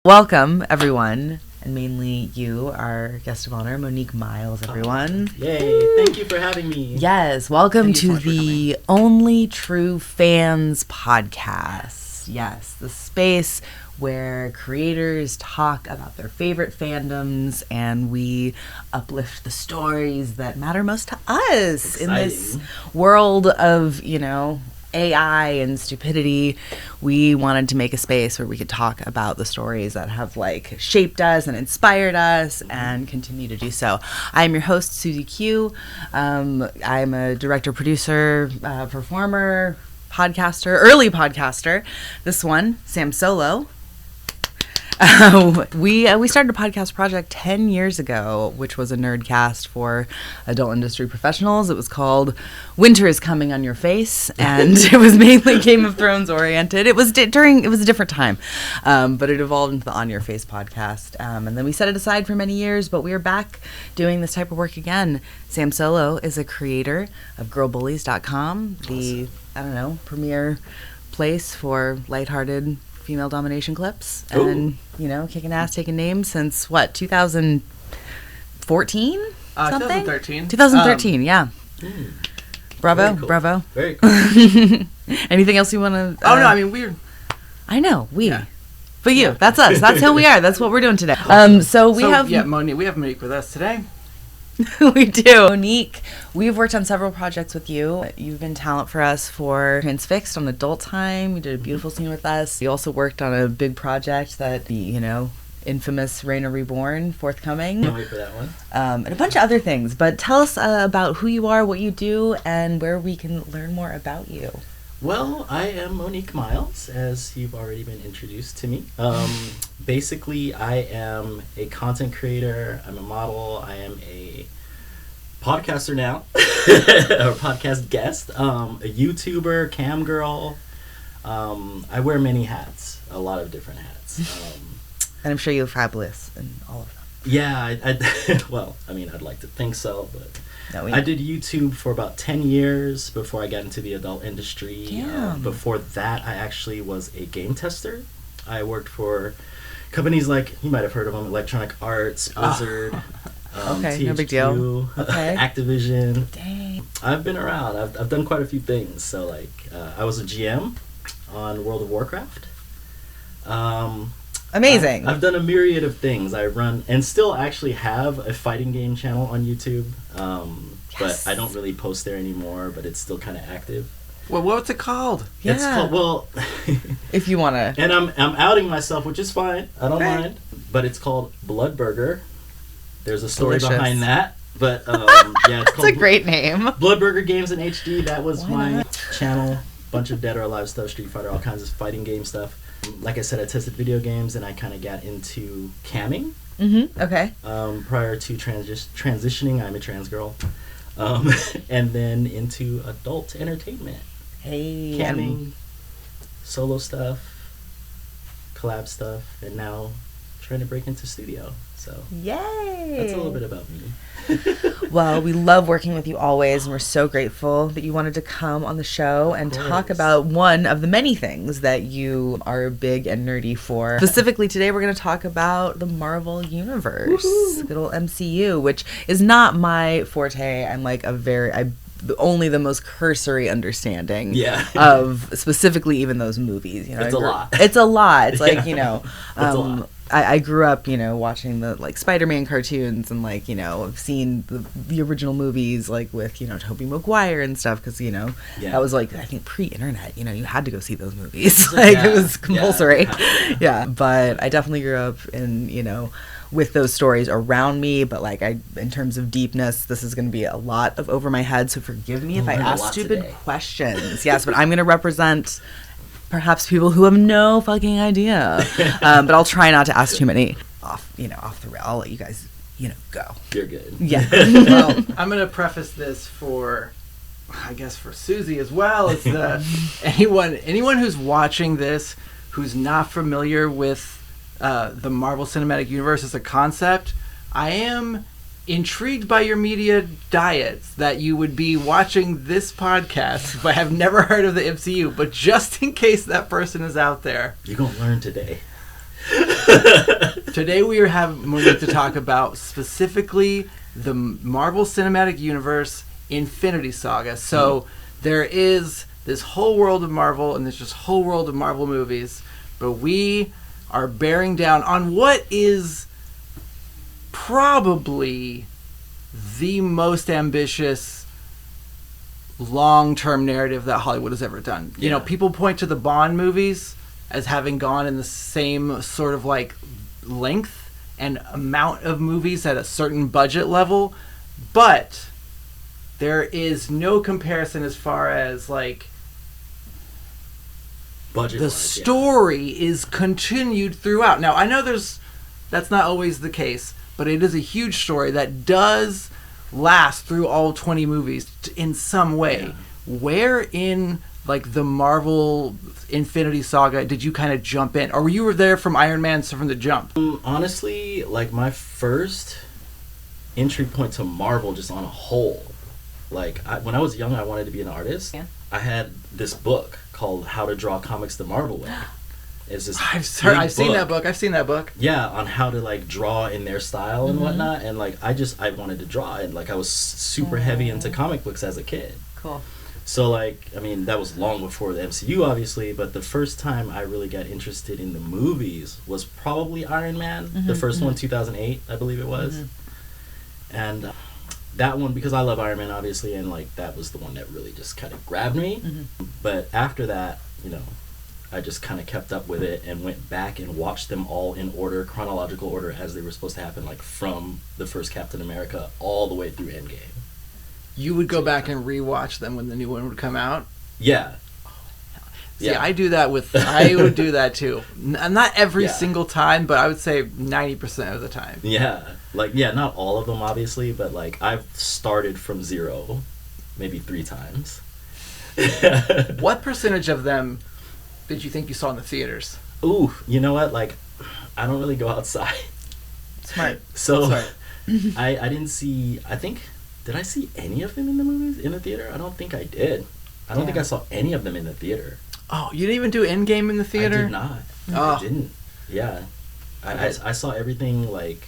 Welcome, everyone, and mainly you, our guest of honor, Monique Miles, everyone. Yay, thank you for having me. Yes, welcome to the Only True Fans podcast. Yes, the space where creators talk about their favorite fandoms and we uplift the stories that matter most to us. Exciting. In this world of, AI and stupidity. We wanted to make a space where we could talk about the stories that have shaped us and inspired us and continue to do so. I am your host, Susie Q. I'm a director, producer, performer, early podcaster. This one, Sam Solo. We started a podcast project 10 years ago, which was a nerdcast for adult industry professionals. It was called Winter is Coming on Your Face, and it was mainly Game of Thrones oriented. It was a different time, but it evolved into the On Your Face podcast. And then we set it aside for many years, but we are back doing this type of work again. Sam Solo is a creator of girlbullies.com, the, premier place for lighthearted female domination clips. Ooh. And kicking ass, taking names since 2014 something. 2013 yeah. Bravo. Very cool. Anything else you want to we're but you, that's us, that's who we are, that's what we're doing today. Monique, we have Monique with us today. We do. Monique, we've worked on several projects with you. You've been talent for us for Transfixed on Adult Time. You did a beautiful scene with us. You also worked on a big project that the, infamous Reigna Reborn, forthcoming. Can't wait for that one. And a bunch of other things. But tell us about who you are, what you do, and where we can learn more about you. Well, I am Monique Miles, as you've already been introduced to me. Basically, I am a content creator, I'm a model, I am a podcaster now, or podcast guest, a YouTuber, cam girl. I wear many hats, a lot of different hats. And I'm sure you're fabulous in all of them. Yeah, I'd like to think so, but... I did YouTube for about 10 years before I got into the adult industry. Before that, I actually was a game tester. I worked for companies like, you might have heard of them, Electronic Arts, Blizzard, okay, THQ, no big deal. Okay. Activision. Dang. I've been around. I've done quite a few things. So, I was a GM on World of Warcraft. Amazing. I've done a myriad of things. I run and still actually have a fighting game channel on YouTube, but I don't really post there anymore, but it's still kind of active. Well, what's it called? Yeah. It's called, if you want to. And I'm outing myself, which is fine. I don't mind. But it's called Blood Burger. There's a story behind that. But, it's called... That's a great name. Blood Burger Games in HD. That was my channel. Bunch of Dead or Alive stuff, Street Fighter, all kinds of fighting game stuff. Like I said, I tested video games, and I kind of got into camming. Mm-hmm. Okay. Prior to transitioning, I'm a trans girl. And then into adult entertainment. Hey. Camming, solo stuff, collab stuff, and now trying to break into studio. So yay! That's a little bit about me. Well, we love working with you always, and we're so grateful that you wanted to come on the show and talk about one of the many things that you are big and nerdy for. Specifically today, we're going to talk about the Marvel Universe, good old MCU, which is not my forte. I'm only the most cursory understanding of specifically even those movies. It's a lot. It's a lot. It's it's a lot. I grew up, watching the Spider-Man cartoons and I've seen the original movies with Tobey Maguire and stuff because that was I think pre-internet. You had to go see those movies. It was compulsory. Yeah, but I definitely grew up in with those stories around me. But in terms of deepness, this is going to be a lot of over my head. So forgive me if I ask stupid questions. Yes, but I'm going to represent. Perhaps people who have no fucking idea. But I'll try not to ask too many off the rail. I'll let you guys, go. You're good. Yeah. Well, I'm going to preface this for Susie as well. It's anyone who's watching this who's not familiar with the Marvel Cinematic Universe as a concept, I am intrigued by your media diets that you would be watching this podcast but have never heard of the MCU. But just in case that person is out there, you're gonna learn today. Today we have Monique to talk about specifically the Marvel Cinematic Universe Infinity Saga. So there is this whole world of Marvel, and there's this whole world of Marvel movies, but we are bearing down on what is probably the most ambitious long-term narrative that Hollywood has ever done. You know, people point to the Bond movies as having gone in the same sort of like length and amount of movies at a certain budget level, but there is no comparison as far as like budget. The story is continued throughout. Now I know that's not always the case, but it is a huge story that does last through all 20 movies in some way. Yeah. Where in like the Marvel Infinity Saga did you kind of jump in, or you were there from Iron Man from the jump? Honestly, like my first entry point to Marvel just on a whole, like when I was young I wanted to be an artist. I had this book called How to Draw Comics the Marvel Way. It's this I've seen that book. Yeah, on how to like draw in their style and whatnot, and like I wanted to draw, and like I was super heavy into comic books as a kid. Cool. So like, I mean, that was long before the MCU obviously, but the first time I really got interested in the movies was probably Iron Man, the first one, 2008 I believe it was. And that one, because I love Iron Man obviously, and like that was the one that really just kind of grabbed me. But after that, you know, I just kind of kept up with it and went back and watched them all in order, chronological order, as they were supposed to happen, like from the first Captain America all the way through Endgame. You would go back and rewatch them when the new one would come out? Yeah. See, I do that I would do that too. Not every single time, but I would say 90% of the time. Yeah. Like, yeah, not all of them obviously, but like I've started from 0 maybe 3 times. What percentage of them did you think you saw in the theaters? Ooh, you know what? Like, I don't really go outside. Smart. So, Smart. I didn't see, did I see any of them in the movies, in the theater? I don't think I did. I don't think I saw any of them in the theater. Oh, you didn't even do Endgame in the theater? I did not. I didn't. Yeah. I saw everything, like,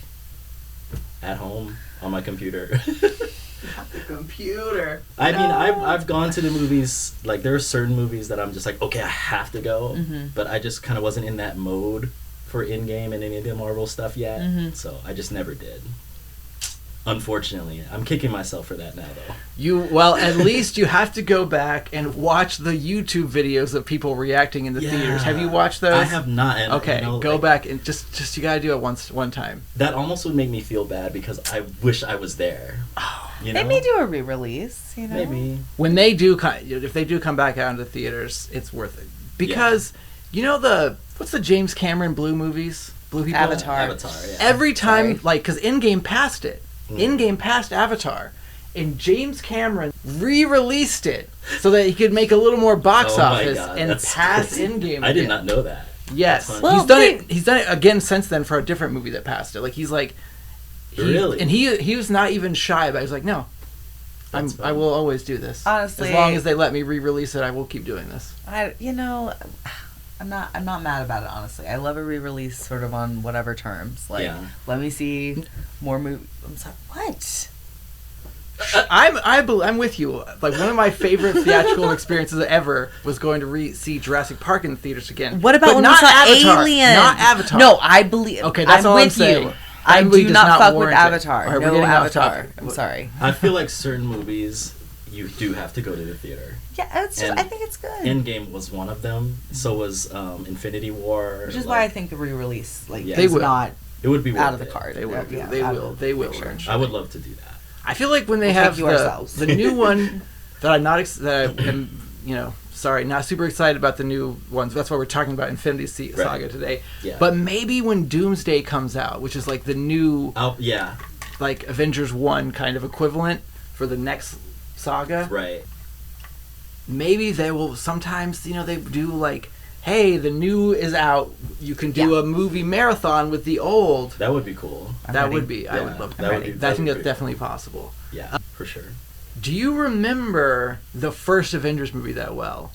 at home on my computer. The computer. I mean, I've gone to the movies, like there are certain movies that I'm just like, okay, I have to go, but I just kind of wasn't in that mode for Endgame and any of the Marvel stuff yet, so I just never did. Unfortunately, I'm kicking myself for that now, though. Well, at least you have to go back and watch the YouTube videos of people reacting in the theaters. Have you watched those? I have not. And, okay, go back and just you gotta do it one time. That almost would make me feel bad because I wish I was there. You know? They may do a re-release. You know? Maybe when they do, if they do come back out into theaters, it's worth it because you know what's the James Cameron Blue movies? Blue people. Avatar. Yeah. Every time, like, because Endgame passed it. Endgame passed Avatar, and James Cameron re-released it so that he could make a little more box office and pass Endgame. I did not know that. Yes, well, he's done it again since then for a different movie that passed it. Like he's like, really, and he was not even shy about it. He was like, no, I will always do this. Honestly, as long as they let me re-release it, I will keep doing this. I'm not mad about it, honestly. I love a re-release sort of on whatever terms. Like, let me see more movies. I'm sorry, what? I'm with you. Like, one of my favorite theatrical experiences ever was going to see Jurassic Park in the theaters again. What about when we saw Avatar? Alien? Not Avatar. No, I believe. Okay, that's all I'm saying. You. I do not fuck with Avatar. No Avatar. I'm sorry. I feel like certain movies you do have to go to the theater. Yeah, it's just, I think it's good. Endgame was one of them. So was Infinity War. Which is why I think the re-release, like, they will not. It would be out of the card. They will. They will. Sure. I would love to do that. I feel like when they have the new one that I'm not that I'm sorry, not super excited about the new ones. That's why we're talking about Infinity Saga today. Yeah. But maybe when Doomsday comes out, which is like the new like Avengers 1 kind of equivalent for the next saga. Right. Maybe they will sometimes, they do like, hey, the new is out. You can do a movie marathon with the old. That would be cool. I would love that. I think that's definitely possible. Yeah, for sure. Do you remember the first Avengers movie that well?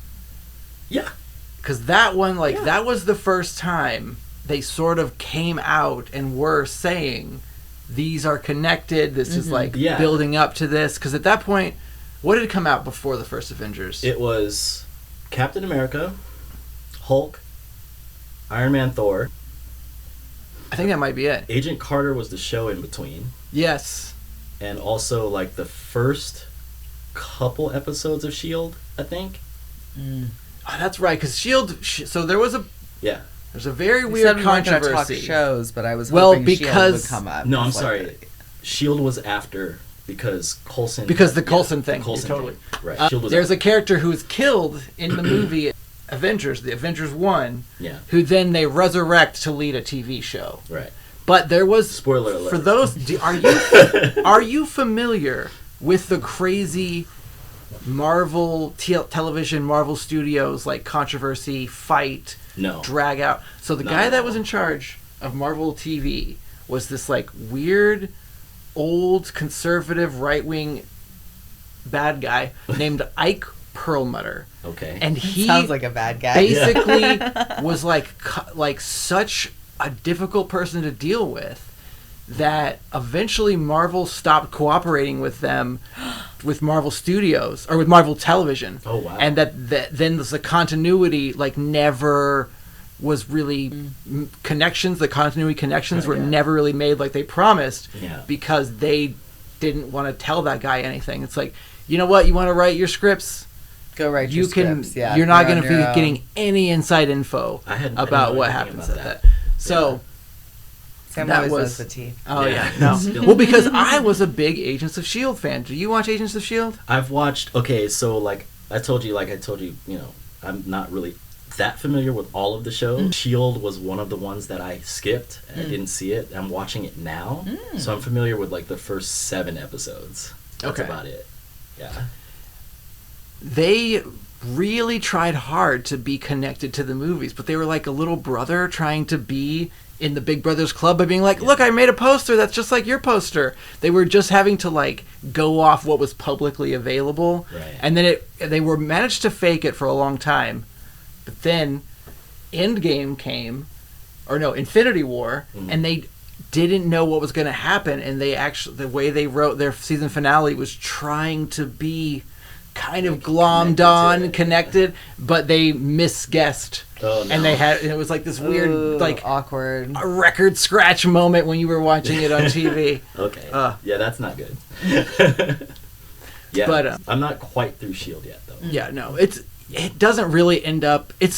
Yeah. Because that one, that was the first time they sort of came out and were saying these are connected. This is like building up to this. Because at that point, what did come out before the first Avengers? It was Captain America, Hulk, Iron Man, Thor. I think that might be it. Agent Carter was the show in between. Yes. And also like the first couple episodes of S.H.I.E.L.D., I think. Oh, that's right, because S.H.I.E.L.D. So there was a... Yeah. There's a very weird controversy. Talk shows, but I was hoping because S.H.I.E.L.D. would come up. No, I'm sorry. S.H.I.E.L.D. was after because Coulson... Because the Coulson thing. Coulson totally. Thing. Right. S.H.I.E.L.D. was there's a character who was killed in the movie Avengers, the Avengers 1, who then they resurrect to lead a TV show. Right. But there was... Spoiler alert. For those... Are you familiar with the crazy Marvel television, Marvel Studios, like, controversy, fight, drag out? So the guy that was in charge of Marvel TV was this, like, weird, old, conservative, right-wing bad guy named Ike Perlmutter. Okay. And he sounds like a bad guy. Basically was like such a difficult person to deal with that eventually Marvel stopped cooperating with them, with Marvel Studios or with Marvel Television. Oh wow! And that then the continuity like never was really connections. The continuity connections were never really made like they promised because they didn't want to tell that guy anything. It's like, you know what? You want to write your scripts? Go write your scripts. Yeah, you're not going to be getting any inside info about what happens at that. So Sam always knows the tea. Oh yeah, no. Well, because I was a big Agents of S.H.I.E.L.D. fan. Do you watch Agents of S.H.I.E.L.D.? I've watched. Okay, so like I told you, you know, I'm not really that familiar with all of the shows. S.H.I.E.L.D. was one of the ones that I skipped. I didn't see it. I'm watching it now, so I'm familiar with like the first 7 episodes. That's about it. Yeah. They really tried hard to be connected to the movies, but they were like a little brother trying to be in the Big Brothers Club by being like, look, I made a poster that's just like your poster. They were just having to like go off what was publicly available. Right. And then they were managed to fake it for a long time. But then Endgame came, or no, Infinity War, and they didn't know what was going to happen, and they actually, the way they wrote their season finale was trying to be kind of glommed on, connected, but they misguessed. Oh, no. And it was like this weird, like awkward, a record scratch moment when you were watching it on TV. Okay. Yeah, that's not good. Yeah, but I'm not quite through S.H.I.E.L.D. yet, though. Yeah, no, it doesn't really end up. I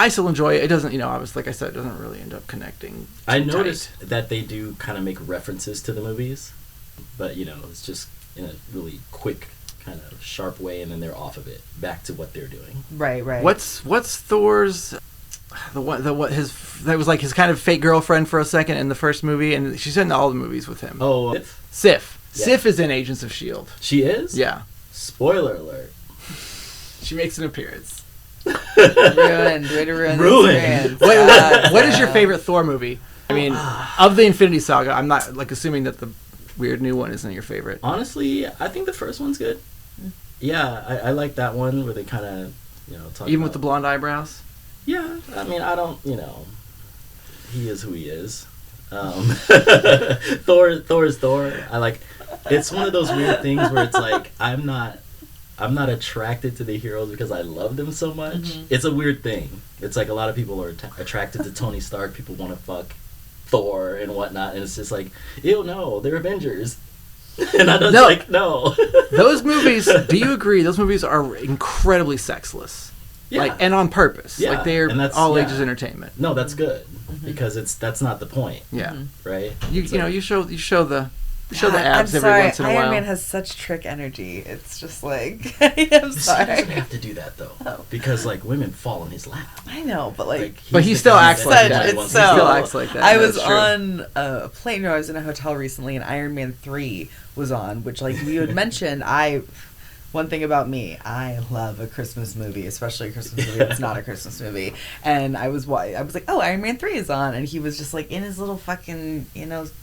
still enjoy it. It doesn't, like I said, it doesn't really end up connecting. I noticed that they do kind of make references to the movies, but it's just in a really quick, kind of sharp way, and then they're off of it, back to what they're doing. Right. What's Thor's that was like his kind of fake girlfriend for a second in the first movie, and she's in all the movies with him. Oh, Sif. Yeah. Sif is in Agents of S.H.I.E.L.D. She is? Yeah. Spoiler alert. She makes an appearance. Ruined. Way to ruin the experience. What is your favorite Thor movie? I mean, of the Infinity Saga, I'm not like assuming that the weird new one isn't your favorite. Honestly, I think the first one's good. Yeah, I like that one where they kind of, talk even with the blonde eyebrows. Yeah, I mean, I don't, he is who he is. Thor is Thor. It's one of those weird things where it's like I'm not attracted to the heroes because I love them so much. Mm-hmm. It's a weird thing. It's like a lot of people are attracted to Tony Stark. People want to fuck Thor and whatnot, and it's just like, ew, no, they're Avengers. And I don't like, no. Those movies, do you agree? Those movies are incredibly sexless. Yeah. And on purpose. Yeah. Like they're all ages entertainment. No, that's good. Because that's not the point. Yeah. Right? You show the abs every once in a while. Iron Man has such trick energy. It's just like I'm sorry. He doesn't have to do that though, because like women fall in his lap. I know, but but he still acts like that. He still acts like that. I was on a plane. I was in a hotel recently, and Iron Man 3 was on, which like we had mentioned. One thing about me, I love a Christmas movie, especially a Christmas movie that's not a Christmas movie. And I was like, oh, Iron Man 3 is on, and he was just like in his little fucking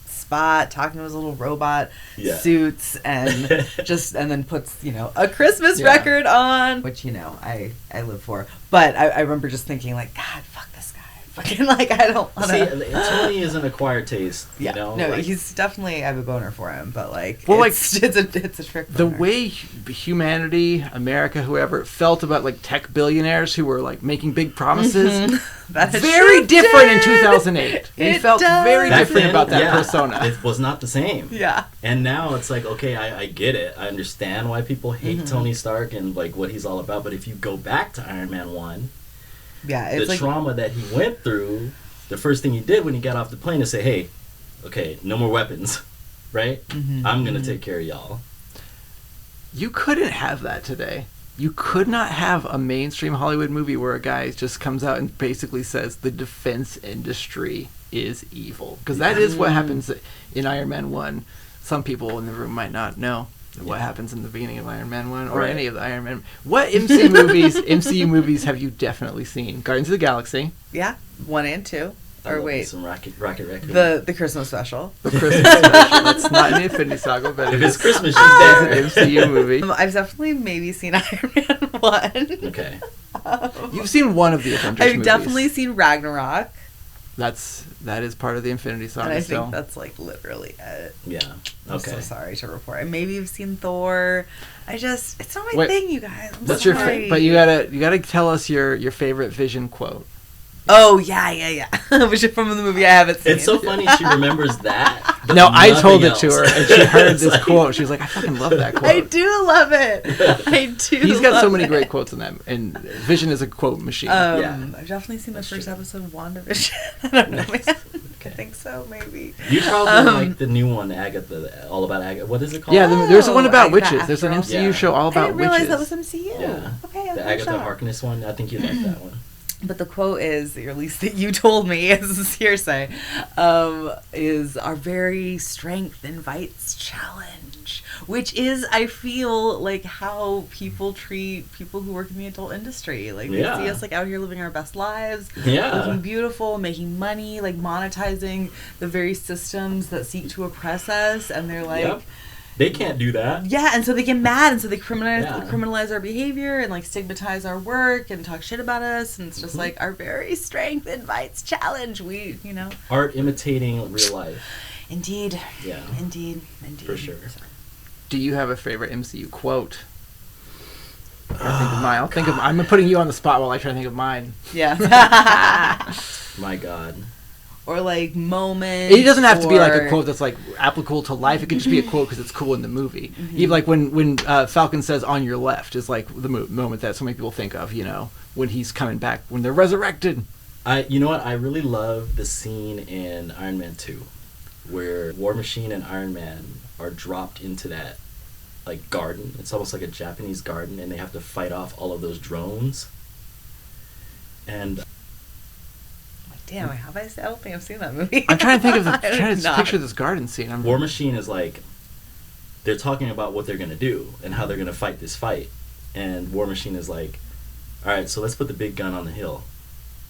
spot talking to his little robot suits and then puts a Christmas record on, which I live for. But I remember just thinking like, God, fuck this guy. fucking like I don't want See, to. Tony is an acquired taste. Yeah, You know? no, like, he's definitely I have a boner for him, but like, Well, it's a trick. The Boner. way humanity, America, whoever felt about like tech billionaires who were like making big promises, That very shifted. different in 2008. We It felt does. very back different then, about that yeah, persona. It was not the same. Yeah. And now it's like, okay, I get it. I understand why people hate Tony Stark and like what he's all about. But if you go back to Iron Man 1, Yeah, the it's like trauma that he went through, the first thing he did when he got off the plane is say, hey, okay, no more weapons, right? I'm going to take care of y'all. You couldn't have that today. You could not have a mainstream Hollywood movie where a guy just comes out and basically says the defense industry is evil. Because that is what happens in Iron Man 1. Some people in the room might not know what happens in the beginning of Iron Man 1 or any of the Iron Man. What MCU movies have you definitely seen? Guardians of the Galaxy. yeah, 1 and 2. I Or love wait, some Rocket Raccoon. the Christmas special. The Christmas special. That's not an Infinity Saga, but If it it's is Christmas, she's it's there. an MCU movie. I've definitely maybe seen Iron Man 1. Okay. You've seen one of the Avengers I've movies. definitely seen Ragnarok, That is part of the Infinity Saga and I still. think that's like literally it. Yeah. I'm Okay. so sorry to report. I maybe have seen Thor. It's not my Wait, thing, you guys. I'm What's sorry. but you gotta tell us your favorite Vision quote. Oh yeah. Which is from the movie I haven't seen. It's so funny she remembers that. but No, I told it nothing to her, else. and she heard It's this like- quote. She was like, "I fucking love that quote." I do love it. I do. He's got so love many it. great quotes in that, and Vision is a quote machine. Yeah. I've definitely seen the That's first true. episode of WandaVision. I don't know, Nice. man. I Okay. think so, maybe. You probably like the new one, Agatha, all about Agatha. What is it called? Yeah, there's the one about Agatha witches. There's an After MCU All. show all I about didn't realize witches. that was MCU. Yeah. Okay, The I'm Agatha shocked. Harkness one. I think you like that one. But the quote is, or at least that you told me, as is hearsay, is our very strength invites challenge, which is, I feel, like how people treat people who work in the adult industry. Like, they Yeah. see us, like, out here living our best lives, Yeah. looking beautiful, making money, like, monetizing the very systems that seek to oppress us, and they're like... Yep. They can't do that. Yeah, and so they get mad, and so they Yeah. criminalize our behavior and like stigmatize our work and talk shit about us, and it's just like our very strength invites challenge. Art imitating real life. Indeed, Yeah. indeed. For sure. Do you have a favorite MCU quote? I think of mine. I'm putting you on the spot while I try to think of mine. Yeah. My God. Or like moment. It doesn't have to be like a or- quote that's like applicable to life. It could just be a quote because it's cool in the movie. Even like when Falcon says "on your left" is like the moment that so many people think of. You know, when he's coming back, when they're resurrected. You know what? I really love the scene in Iron Man 2 where War Machine and Iron Man are dropped into that like garden. It's almost like a Japanese garden, and they have to fight off all of those drones. And Damn, have I don't think I've seen that movie. I'm trying to think of I trying did to not. picture this garden scene. War Machine is like, they're talking about what they're going to do and how they're going to fight this fight. And War Machine is like, all right, so let's put the big gun on the hill,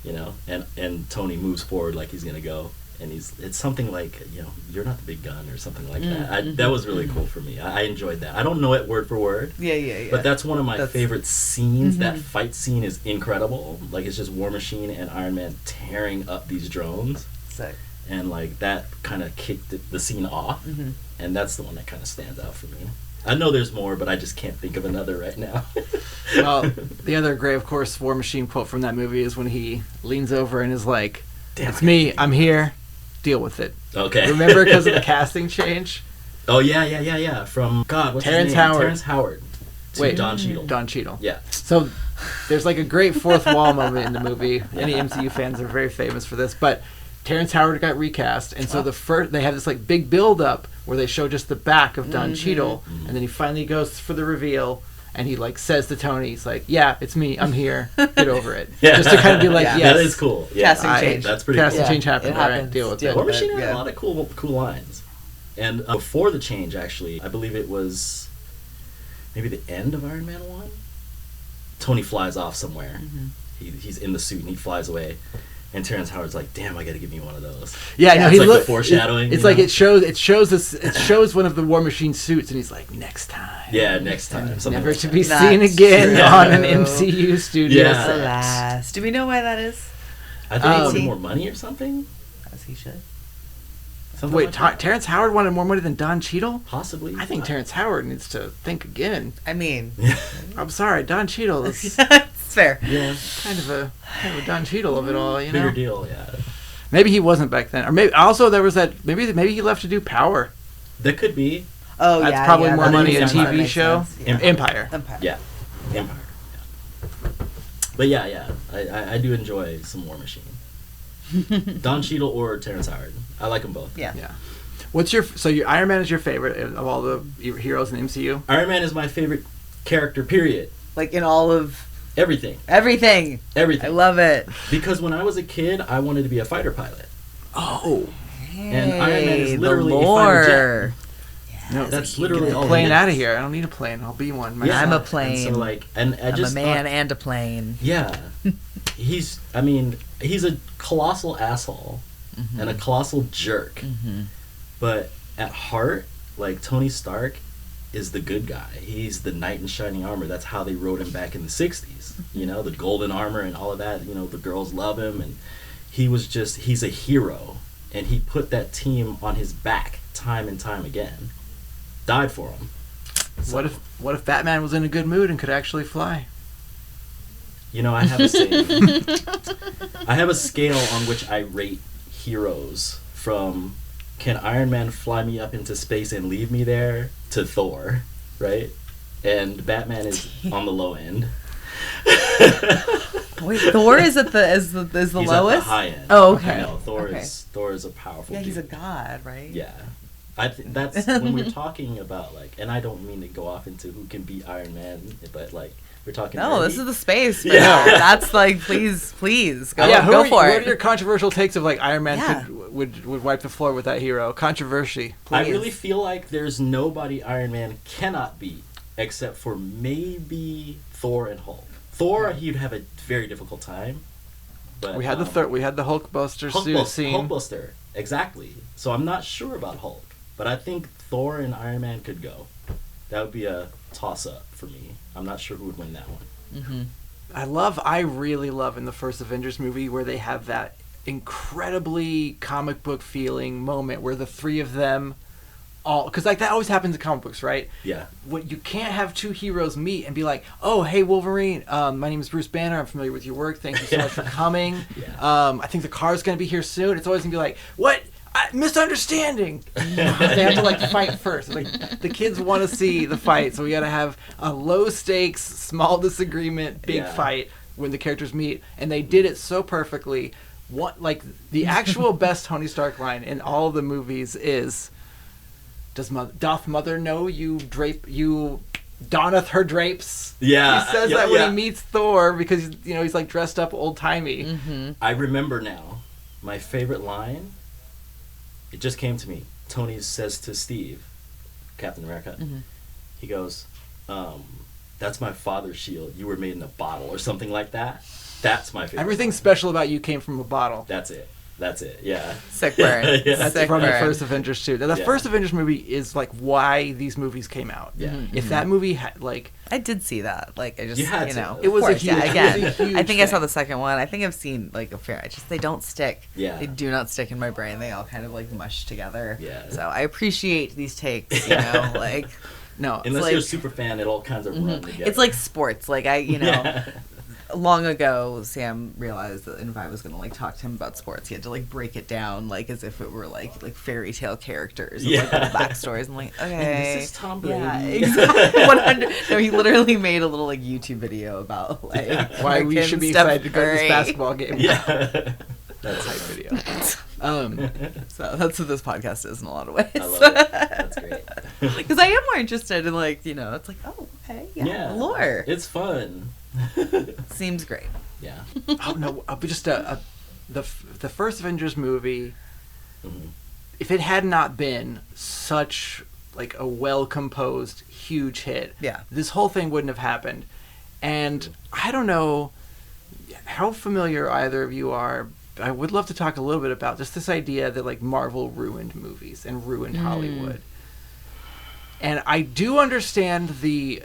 you know? And Tony moves forward like he's going to go. And it's something like, you know, you're not the big gun or something like that. That was really cool for me. I enjoyed that. I don't know it word for word. Yeah. But that's one of my favorite scenes. That Mhm. fight scene is incredible. Like, it's just War Machine and Iron Man tearing up these drones. Sick. And, like, that kind of kicked the scene off. Mhm. And that's the one that kind of stands out for me. I know there's more, but I just can't think of another right now. Well, the other great, of course, War Machine quote from that movie is when he leans over and is like, Damn, "It's me. I'm here. Deal with it." Okay. Remember, because of the casting change? Oh, yeah. From, God, what's Terrence his name? Howard. Terrence Howard. To Wait, Don Cheadle. Don Cheadle. Yeah. So there's like a great fourth wall moment in the movie. Any MCU fans are very famous for this, but Terrence Howard got recast, and so they have this like big build up where they show just the back of Don Cheadle, and then he finally goes for the reveal, and he like says to Tony, he's like, "Yeah, it's me. I'm here. Get over it." Yeah. Just to kind of be like, Yeah. "Yes, That is cool. Yeah. Casting change. That's pretty casting cool. change happened. it All right, happens. deal with Deal it." War with Machine had yeah. a lot of cool lines. And before the change, actually, I believe it was maybe the end of Iron Man 1. Tony flies off somewhere. He's in the suit and he flies away. And Terrence Howard's like, "Damn, I got to give you one of those." Yeah, no, It's he like look, the foreshadowing. It's you like know? it shows one of the War Machine suits, and he's like, "Next time." Yeah, next time. something Never like to that. be That's seen again true. on an Yeah. MCU studio Yeah. set. Alas. Do we know why that is? I think he wanted more money or something. As he should. Something Wait, like that. Terrence Howard wanted more money than Don Cheadle? Possibly. I think Terrence Howard needs to think again. I mean, I'm sorry, Don Cheadle is it's fair. Yeah. kind of a Don Cheadle of it all, you know. Bigger deal, yeah. Maybe he wasn't back then, or maybe also there was that. Maybe he left to do Power. That could be. Oh, That's yeah. probably more that money makes a sense. That TV makes show. sense. Yeah. Empire. Yeah. Empire. Yeah. But yeah. I do enjoy some War Machine. Don Cheadle or Terrence Howard. I like them both. Yeah. What's your Iron Man is your favorite of all the heroes in the MCU? Iron Man is my favorite character, period. Like in all of Everything. everything. I love it. Because when I was a kid, I wanted to be a fighter pilot. Oh. And Iron Man is literally the a lore. fighter jet. No, That's literally all plane he out of is. here. I don't need a plane. I'll be one. Yeah. I'm a And plane. so like, and I I'm just a man thought, and a plane. yeah, he's a colossal asshole and a colossal jerk, Mm-hmm. but at heart, like Tony Stark is the good guy. He's the knight in shining armor. That's how they wrote him back in the 60s. You know, the golden armor and all of that. You know, the girls love him, and he's a hero, and he put that team on his back time and time again. Died for him. So, What if Batman was in a good mood and could actually fly? you know, I have a saying. I have a scale on which I rate heroes from can Iron Man fly me up into space and leave me there to Thor, right? And Batman is on the low end. Wait, Thor is at the is the He's lowest? at the high end. Oh, okay. No, Thor Okay. is a powerful Yeah, he's a dude. god, right? Yeah. That's when we're talking about, like, and I don't mean to go off into who can beat Iron Man, but like we're talking. No, nerdy. this is the space. Yeah. Yeah. That's like, please, go, Yeah, go for what it. are your controversial takes of like Iron Man Yeah. would wipe the floor with that hero? Controversy. I Please. really feel like there's nobody Iron Man cannot beat except for maybe Thor and Hulk. Thor, he'd have a very difficult time. But We had the Hulkbuster suit scene. Hulkbuster, exactly. So I'm not sure about Hulk, but I think Thor and Iron Man could go. That would be a toss-up for me. I'm not sure who would win that one. Mm-hmm. I really love in the first Avengers movie where they have that incredibly comic book feeling moment where the three of them all, because like that always happens in comic books, right? Yeah. What you can't have two heroes meet and be like, oh, hey Wolverine, my name is Bruce Banner, I'm familiar with your work, thank you so much for coming. Yeah. I think the car's gonna be here soon. It's always gonna be like, what? Misunderstanding. They have to like fight first. Like the kids want to see the fight, so we got to have a low stakes, small disagreement, big fight when the characters meet, and they did it so perfectly. What like the actual best Tony Stark line in all of the movies is, doth mother know you donneth her drapes? Yeah. He says that when he meets Thor because he's like dressed up old timey. Mm-hmm. I remember now. My favorite line. It just came to me. Tony says to Steve, Captain America, he goes, that's my father's shield. You were made in a bottle or something like that. That's my favorite. Everything line. special about you came from a bottle. That's it. Yeah. Sick burn. Yeah. That's Sick from the burn. first Avengers too. The first Avengers movie is like why these movies came out. Yeah. If that movie had like, I did see that. Like, I just, You had to. know. It was of a course, huge- yeah, it again, was a huge I think I saw thing. the second one. I think I've seen, like, a fair. They don't stick. Yeah. They do not stick in my brain. They all kind of, like, mush together. Yeah. So I appreciate these takes, you know? Like, no, Unless like- you're a super fan, it all kinds of run together. it's like sports. Like, Yeah. long ago, Sam realized that if I was going to, like, talk to him about sports, he had to, like, break it down, like, as if it were, like fairy tale characters. And, like, little backstories. I'm like, okay. And this is Tom Brady. Yeah, exactly. 100. No, he literally made a little, like, YouTube video about, like, why we freaking should be Steph excited to go to this Curry. basketball game. Yeah. That's Hype it. video. So that's what this podcast is in a lot of ways. I love it. That's great. Because I am more interested in, like, it's like, oh, okay, yeah, lore. It's fun. Seems great. Yeah. Oh no, but just the first Avengers movie. Mhm. If it had not been such like a well composed huge hit, Yeah. this whole thing wouldn't have happened. And I don't know how familiar either of you are. I would love to talk a little bit about just this idea that like Marvel ruined movies and ruined Hollywood. And I do understand the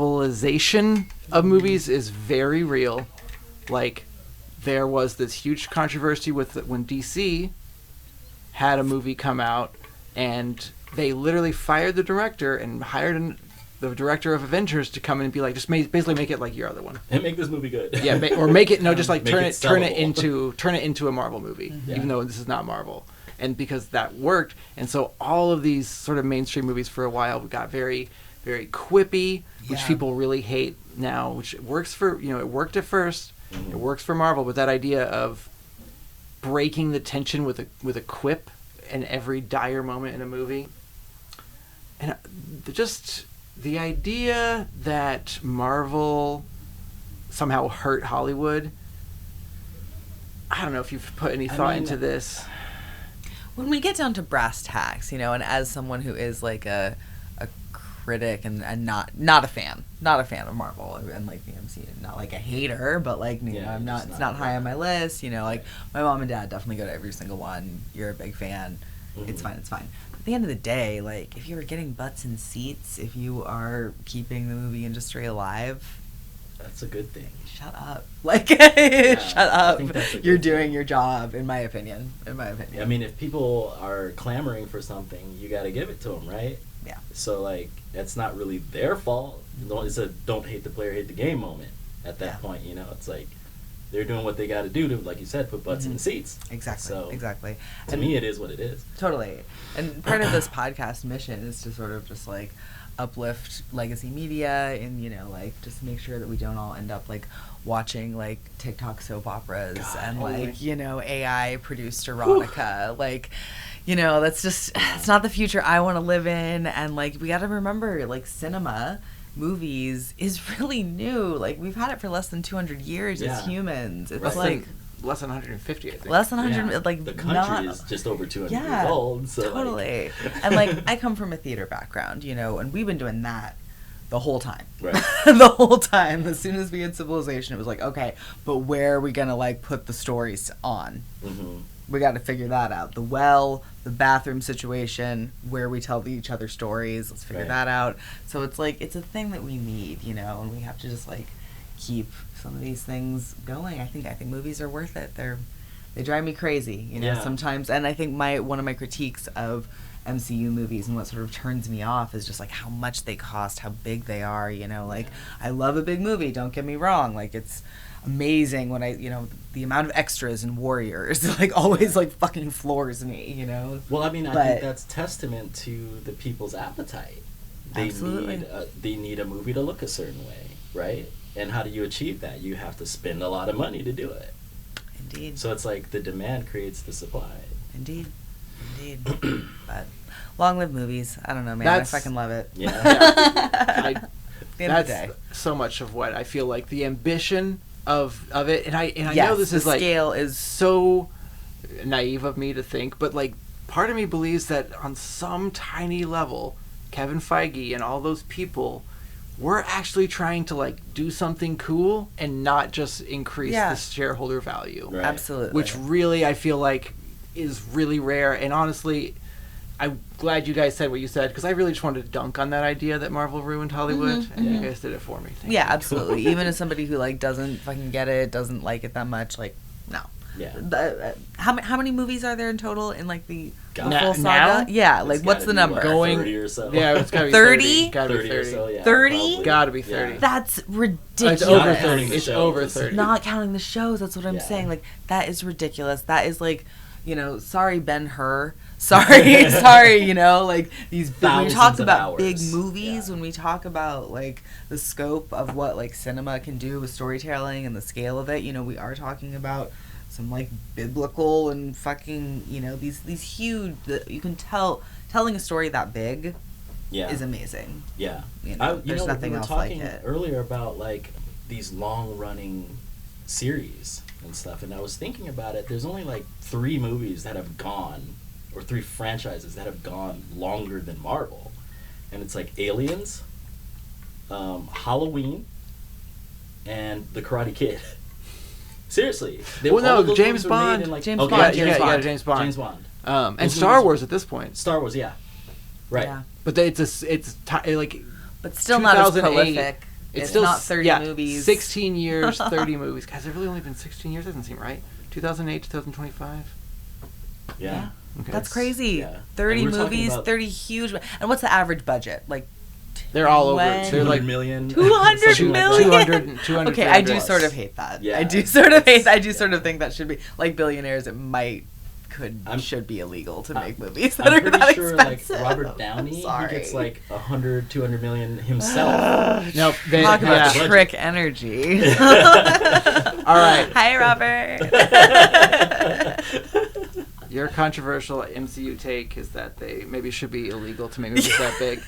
Marvelization of movies is very real. Like there was this huge controversy with when DC had a movie come out, and they literally fired the director and hired the director of Avengers to come in and be like, just basically make it like your other one and make this movie good. Yeah, or make it just like turn it sellable. into a Marvel movie, even though this is not Marvel. And because that worked, and so all of these sort of mainstream movies for a while got very, very quippy, which people really hate now. Which works for it worked at first, it works for Marvel, but that idea of breaking the tension with a quip in every dire moment in a movie, and just the idea that Marvel somehow hurt Hollywood. I don't know if you've put any thought into this. When we get down to brass tacks, and as someone who is like a critic and not a fan of Marvel and like the MCU, not like a hater, but like I'm not, it's not high on my list. Like my mom and dad definitely go to every single one. You're a big fan. It's fine. At the end of the day, like if you are getting butts in seats, if you are keeping the movie industry alive, that's a good thing. Shut up. Shut up. You're doing your job, in my opinion. I mean, if people are clamoring for something, you got to give it to them, right? Yeah. So, like, that's not really their fault. It's a don't hate the player, hate the game moment at that point, It's like they're doing what they got to do to, like you said, put butts in seats. Exactly. So, exactly. To me, it is what it is. Totally. And part of this podcast mission is to sort of just, like, uplift legacy media and like just make sure that we don't all end up like watching like TikTok soap operas and like AI produced erotica. Like that's just it's not the future I want to live in. And like we got to remember like cinema movies is really new. Like we've had it for less than 200 years as humans. It's less than 150, I think. Less than 100, like the country is just over 200 years old. So totally. And like I come from a theater background, and we've been doing that the whole time. Right. The whole time. As soon as we had Civilization, it was like, okay, but where are we gonna like put the stories on? We got to figure that out. The bathroom situation, where we tell each other stories. Let's figure that out. So it's like it's a thing that we need, and we have to just like keep some of these things going. I think movies are worth it. They drive me crazy, sometimes. And I think one of my critiques of MCU movies and what sort of turns me off is just like how much they cost, how big they are, like I love a big movie, don't get me wrong. Like it's amazing when the amount of extras in Warriors like always like fucking floors me, Well, I mean, I think that's testament to the people's appetite. Absolutely. They need a movie to look a certain way, right? And how do you achieve that? You have to spend a lot of money to do it. Indeed. So it's like the demand creates the supply. Indeed. But long live movies. I don't know, man. I fucking love it. Yeah. That's so much of what I feel like the ambition of it. And I know this is like scale is so naive of me to think, but like part of me believes that on some tiny level, Kevin Feige and all those people we're actually trying to like do something cool and not just increase the shareholder value. Right. Absolutely. Which really I feel like is really rare. And honestly, I'm glad you guys said what you said because I really just wanted to dunk on that idea that Marvel ruined Hollywood, and you guys did it for me. Thank you. Absolutely. Even as somebody who like doesn't fucking get it, doesn't like it that much, like no. Yeah. How many movies are there in total in like the full saga? Now? Yeah, like what's the number? Like 30 or so. Yeah, it's gotta be 30. Gotta be 30 or so, yeah. 30? Gotta be 30. Yeah. That's ridiculous. It's over Not 30. counting It's the over shows. 30. Not counting the shows. That's what I'm saying. Like that is ridiculous. That is like, sorry Ben-Hur. Sorry, like these when we talk about big movies, when we talk about like the scope of what like cinema can do with storytelling and the scale of it, we are talking about some like biblical and fucking, these huge, you can telling a story that big is amazing. Yeah. There's nothing else like it. We were talking earlier about like these long running series and stuff, and I was thinking about it. There's only like 3 movies that have gone, or 3 franchises that have gone longer than Marvel, and it's like Aliens, Halloween, and The Karate Kid. Seriously. James Bond. James Bond. James Bond. And Star Wars at this point. Star Wars, yeah. Right. Yeah. But it's like. But still not as prolific. It's still not 30 movies. 16 years, 30 movies. Guys, it's really only been 16 years. Doesn't seem right. 2008, 2025. Yeah. Okay. That's crazy. Yeah. 30 movies, 30 huge. And what's the average budget? Like, they're all over. They're like 200 million. 200 million. 200 Okay, I do sort of hate that. Yeah. I do sort of think that should be like billionaires. It should be illegal to make movies that are that sure, expensive. Like Robert Downey, he gets like 100, 200 million himself. No, talk about trick energy. All right. Hi, Robert. Your controversial MCU take is that they maybe should be illegal to make movies that big.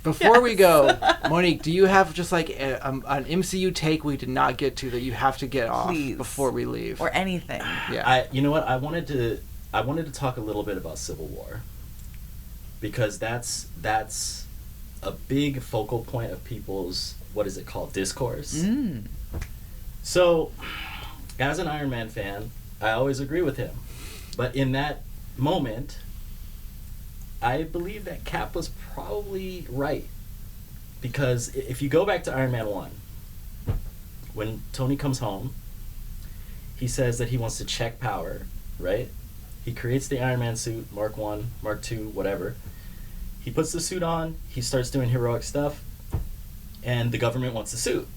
Before we go, Monique, do you have just like an MCU take we did not get to that you have to get off before we leave? Or anything. Yeah. You know what? I wanted to talk a little bit about Civil War, because that's a big focal point of people's, what is it called, discourse. So, as an Iron Man fan, I always agree with him, but in that moment, I believe that Cap was probably right, because if you go back to Iron Man 1, when Tony comes home, he says that he wants to check power, right? He creates the Iron Man suit, Mark 1, Mark 2, whatever. He puts the suit on, he starts doing heroic stuff, and the government wants the suit.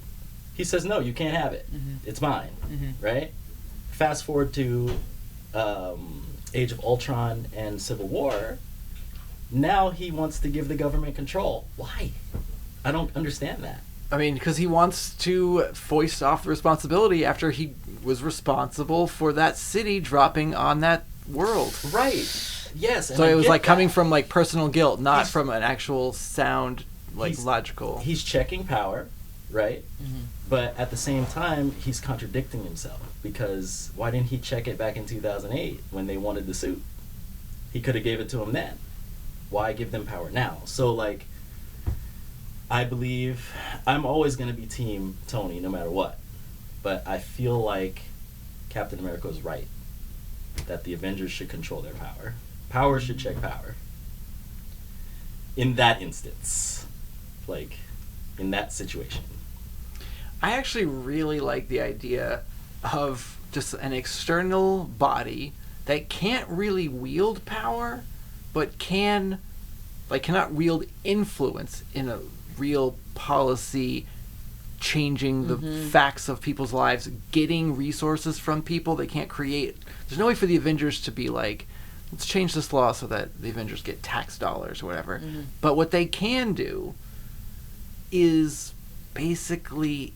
He says, no, you can't have it. It's mine, right? Fast forward to Age of Ultron and Civil War. Now he wants to give the government control. Why? I don't understand that. I mean, because he wants to foist off the responsibility after he was responsible for that city dropping on that world. Right. Yes. So it was like coming from like personal guilt, not from an actual sound, like logical. He's checking power, right? But at the same time, he's contradicting himself, because why didn't he check it back in 2008 when they wanted the suit? He could have gave it to him then. Why give them power now? So, like, I believe I'm always going to be Team Tony no matter what. But I feel like Captain America is right, that the Avengers should control their power. Power should check power. In that instance. Like, in that situation. I actually really like the idea of just an external body that can't really wield power, but cannot wield influence in a real policy, changing the facts of people's lives, getting resources from people they can't create. There's no way for the Avengers to be like, let's change this law so that the Avengers get tax dollars or whatever. But what they can do is basically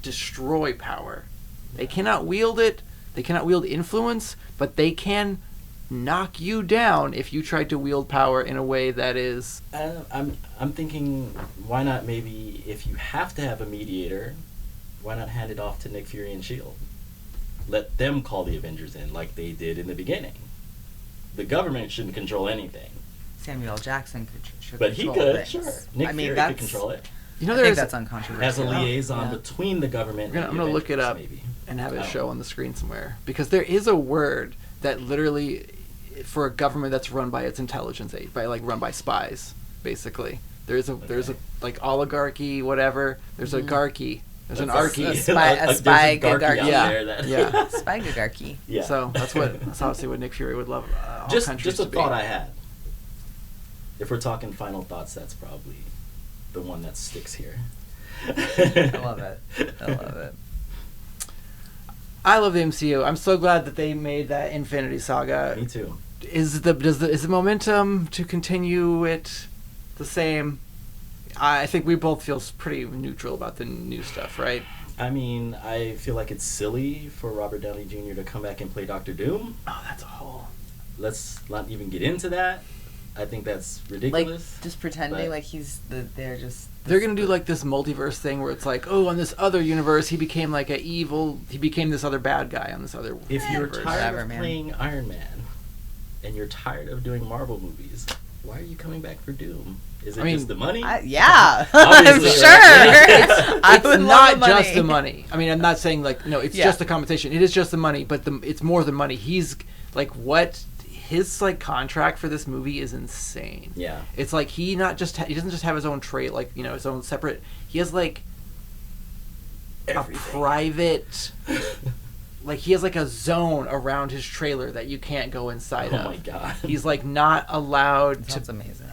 destroy power. They cannot wield it, they cannot wield influence, but they can knock you down if you try to wield power in a way that is... I'm thinking, why not maybe, if you have to have a mediator, why not hand it off to Nick Fury and S.H.I.E.L.D.? Let them call the Avengers in like they did in the beginning. The government shouldn't control anything. Samuel L. Jackson should but control he could, things. sure. Nick Fury could control it. You know, I think that's uncontroversial. As a liaison between the government and I'm going to look it up and have it show on the screen somewhere. Because there is a word that literally, for a government that's run by its intelligence aid, run by spies, basically. There's a like oligarchy, whatever. There's a garchy. There's an archy. A spy gagarchy. Yeah. Spy gagarchy. Yeah. So that's obviously what Nick Fury would love all countries just a to be. thought I had. If we're talking final thoughts, that's probably the one that sticks here. I love it. I love the MCU. I'm so glad that they made that Infinity Saga. Me too. Is the momentum to continue it the same? I think we both feel pretty neutral about the new stuff, right? I mean, I feel like it's silly for Robert Downey Jr. to come back and play Dr. Doom. Oh, that's a whole... Let's not even get into that. I think that's ridiculous. Like, just pretending like they're going to do like this multiverse thing where it's like, oh, on this other universe, he became like he became this other bad guy on this other If you're universe. tired of playing Iron Man, and you're tired of doing Marvel movies, why are you coming back for Doom? Is it just the money? Yeah, I'm sure. It's not just the money. I mean, I'm not saying like, no, it's just the compensation. It is just the money, but it's more than money. He's like, what his like contract for this movie is insane. Yeah. It's like he doesn't just have his own trade, like, you know, his own separate. He has like Everything. a private, like he has like a zone around his trailer that you can't go inside of. Oh my god. He's like not allowed That's amazing.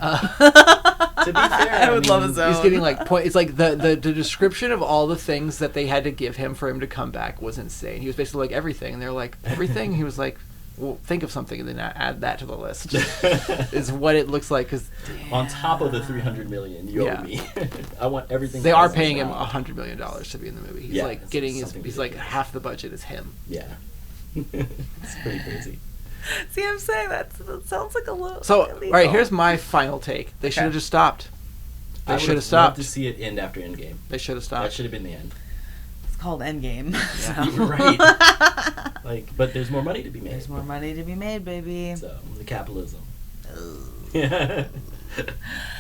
To be fair, I would love a zone. He's getting like It's like the description of all the things that they had to give him for him to come back was insane. He was basically like everything, and they're like everything. He was like, well, think of something and then add that to the list. Is what it looks like. Cause on top of the $300 million you owe me, I want everything. They are paying him $100 million to be in the movie. He's like getting his. He's like half the budget is him. Yeah, it's pretty crazy. See, I'm saying that sounds like a little. So, illegal. all right, here's my final take. They should have just stopped. They should have stopped. To see it end after Endgame. They should have stopped. That should have been the end. It's called Endgame. Yeah. So. Right. Like, but there's more money to be made. There's more money to be made, baby. So the capitalism. Yeah.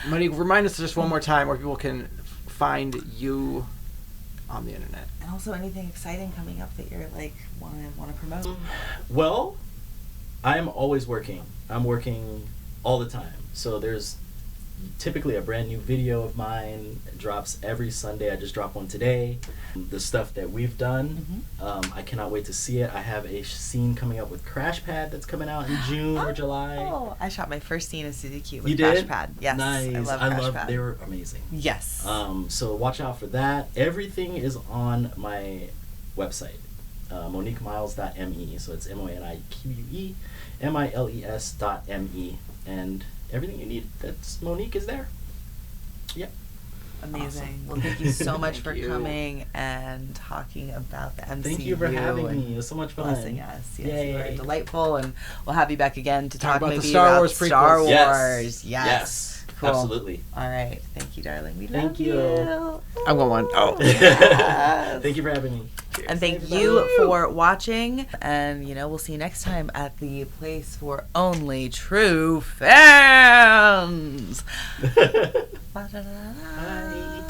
Monique, remind us just one more time where people can find you on the internet. And also anything exciting coming up that you're like want to promote. Well, I'm always working. I'm working all the time. So there's typically a brand new video of mine. It drops every Sunday. I just dropped one today. The stuff that we've done, I cannot wait to see it. I have a scene coming up with Crash Pad that's coming out in June or July. Oh, I shot my first scene of Suzy Q with You Crash did? Pad. Yes, Nice. I love Crash Pad. They were amazing. Yes. So watch out for that. Everything is on my website, moniquemiles.me. So it's MoniqueMiles.me, and everything you need that's Monique is there. Yep. Amazing. Awesome. Well, thank you so much Thank for you. coming and talking about the MCU. Thank you for having me. It was so much fun. Blessing us. Yes, Yay. you were delightful, and we'll have you back again to talk about the maybe Star about Wars prequels. Star Wars. Yes. Yes. Cool. Absolutely. All right. Thank you, darling. We Thank love you. I'm going one. Oh. Yes. Thank you for having me. And thank you for watching. And, we'll see you next time at the place for only true fans. Bye.